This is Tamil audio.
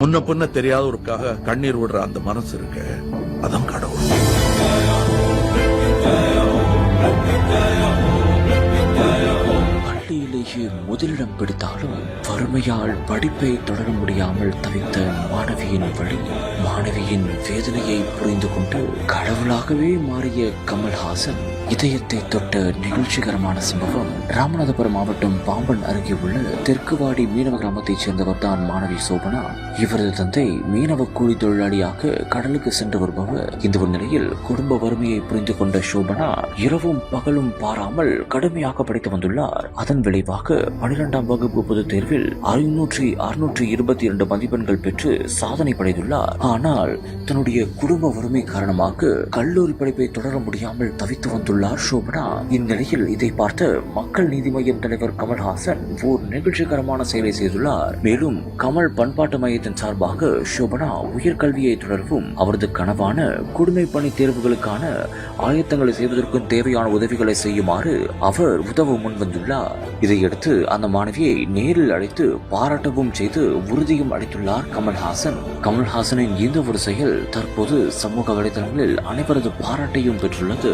முன்ன பின்ன தெரியாதவருக்காக கண்ணீர் விடுற அந்த மனசு இருக்கு, அதான் கடவுள். பள்ளியிலேயே முதலிடம் பிடித்தாலும் வறுமையால் படிப்பை தொடர முடியாமல் தவித்த மாணவியின் வழி, மாணவியின் வேதனையை புரிந்து கொண்டு கடவுளாகவே மாறிய கமல்ஹாசன் இதயத்தை தொட்ட நிகழ்ச்சிகரமான சம்பவம். ராமநாதபுரம் மாவட்டம் பாம்பன் அருகே உள்ள தெற்குவாடி மீனவ கிராமத்தைச் சேர்ந்தவர் தான் மாணவி சோபனா. இவரது தந்தை மீனவ கூலி தொழிலாளியாக கடலுக்கு சென்று வருபவர். இந்த ஒரு நிலையில் குடும்ப வறுமையை புரிந்து கொண்ட சோபனா இரவும் பகலும் பாராமல் கடுமையாக படித்து வந்துள்ளார். அதன் விளைவாக 12ஆம் வகுப்பு பொதுத் தேர்வில் 622 மதிப்பெண்கள் பெற்று சாதனை படைத்துள்ளார். ஆனால் தன்னுடைய குடும்ப வறுமை காரணமாக கல்லூரி படிப்பை தொடர முடியாமல் தவித்து வந்துள்ளார் சோபனா. இந்நிலையில் இதை பார்த்த மக்கள் நீதி மய்யம் தலைவர் கமல்ஹாசன் ஓர் நிகழ்ச்சிகரமான செயலை செய்துள்ளார். மேலும் கமல் பண்பாட்டு மையத்தின் சார்பாக சோபனா உயர்கல்வியை தொடரவும் அவரது கனவான குடிமை பணி தேர்வுகளுக்கான ஆயத்தங்களை செய்வதற்கும் தேவையான உதவிகளை செய்யுமாறு அவர் உதவ முன்வந்துள்ளார். இதையடுத்து அந்த மாணவியை நேரில் அழைத்து பாராட்டவும் செய்து உறுதியும் அளித்துள்ளார் கமல்ஹாசன். கமல்ஹாசனின் இந்த ஒரு செயல் தற்போது சமூக வலைதளங்களில் அனைவரது பாராட்டையும் பெற்றுள்ளது.